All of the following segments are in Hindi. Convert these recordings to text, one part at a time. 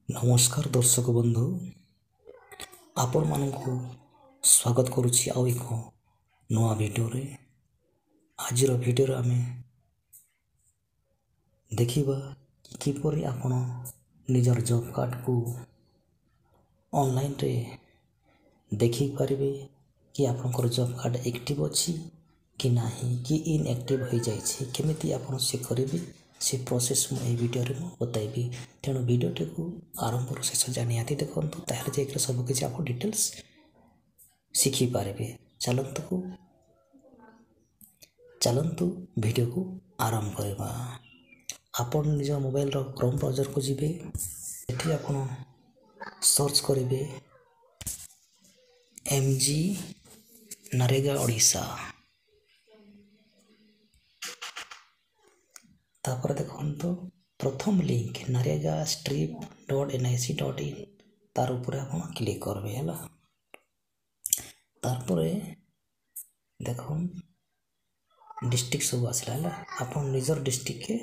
नमस्कार दर्शक बंधु आपण मानक स्वागत करुच्ची आउ एक नुआ वीडियो रे। आज वीडियो आमे देखिबा किपरि आपण निजर जॉब कार्ड को ऑनलाइन रे देखि परिबे कि आपनकर जॉब कार्ड एक्टिव अछि कि नाही कि इनएक्टिव हो जाय छै, केमिति आपण से करिबे से प्रोसेस मु ए वीडियो रे बताइबी। तेणु वीडियो को आरंभ शेष जाए निहाती देखंतु, ताहले जे सब किछि आप डिटेल्स शिखि पारिबे। चलंतु वीडियो को आरंभ करबा। आपण निज मोबाइल रो क्रोम ब्राउजर को जिबे, एठी आपण सर्च करिबे एमजी नरेगा ओडिशा। तापर देखंतु प्रथम लिंक naregastrip.nic.in तार ऊपर आपण क्लिक करबे हला। तापर देखो डिस्ट्रिक्ट सब आसला हला, आपण निजर डिस्ट्रिक्ट के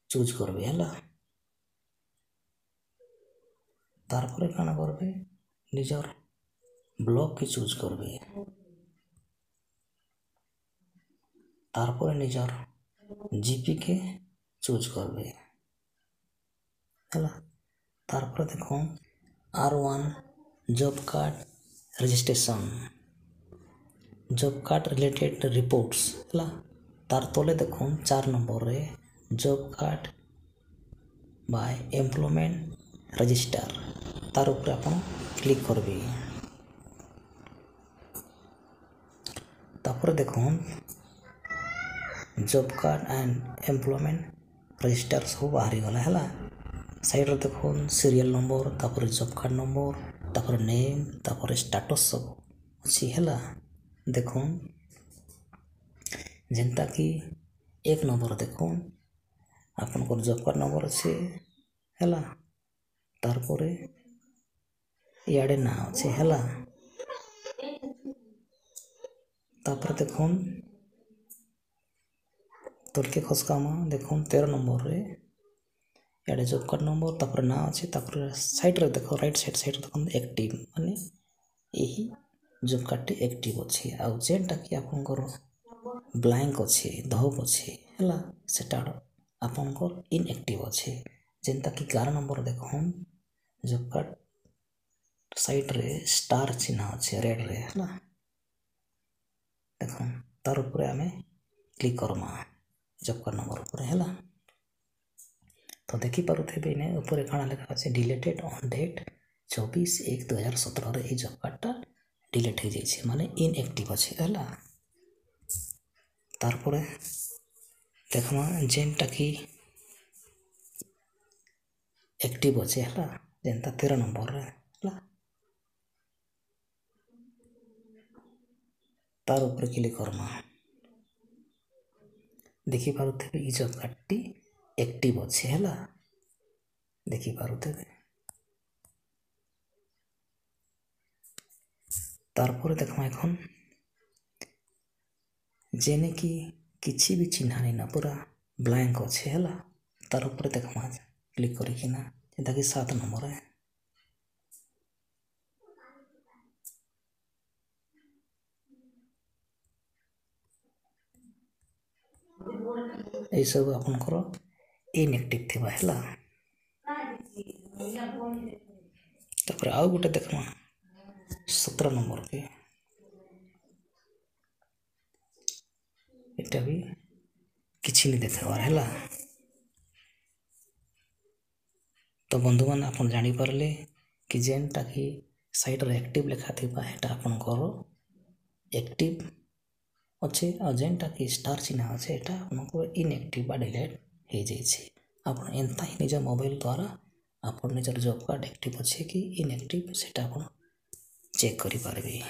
चूज करबे हला। तापर काना करबे निजर ब्लॉक के चूज करबे, तापर निजर जीपी के चूज करबे हला। तापर देखो R1 job card registration, job card related reports हला। तार तले देखो 4 नंबर रे job card by employment register, तार ऊपर आपण क्लिक करबे। तापर देखो job card and employment register सब बाहरी गला हला। साइड रे देखो सीरियल नंबर, तापर जॉब कार्ड नंबर, तापर नेम, तापर स्टेटस सब अछि हला। देखो जेंता कि 1 नंबर देखो आपन को जॉब कार्ड नंबर अछि हला। तार परे याडे ना अछि हला। तापर देखो तलके खसकामा देखो 13 नंबर रे याडे जॉब कार्ड नंबर, तापर ना अछि। तापर साइड रे देखो राइट साइड देखो एक्टिव माने एही जॉब कार्ड टी एक्टिव अछि। आ जेंटा कि आपन को ब्लैंक अछि धोप अछि हला, सेटा आपन को इनएक्टिव अछि। जेंता कि 11 नंबर देखो जॉब कार्ड साइड रे स्टार चिन्ह अछि रेड रे हला। देखो तार ऊपर आमे click Karma job card number ऊपर हला। तो देखि पारुथे ने ऊपर काना लिखा अछि डिलीटेड ऑन डेट 24/1/2017 रे ए जॉब कार्ड टा डिलीट हो जाय छै, माने इनएक्टिव अछि हला। तार परे देखमा जेंटा कि एक्टिव अछि हला, जेंता 13 नंबर रे हला। तार ऊपर क्लिक करमा, देखि पारुथे ई जॉब कार्ड टी एक्टिव अछि हला। देखि पारुथे तार परे देखमा एखन जेने कि किछि भी चिन्ह नै ना पूरा ब्लैंक अछि हला। तार ऊपर देखमा क्लिक करिकिना जेंता कि 7 नंबर है ए सब आपन करो इनएक्टिव थिबा हला। तापर आउ गोटे देखमा 17 नंबर के एटा भी किछि नै देखाबार हला। तो बंधु मान आपन जानि परले कि जेनटा कि साइड रे एक्टिव लिखा थिबा हेटा आपन करो एक्टिव अच्छे, आ जेनटा कि स्टार चिन्ह अछि एटा आपन को इनएक्टिव बा डिलीट हे जाय छै। आपन एंता ही निज मोबाइल द्वारा आपन निजर जॉब कार्ड एक्टिव अछि कि इनएक्टिव सेटा आपन चेक करि पारबे।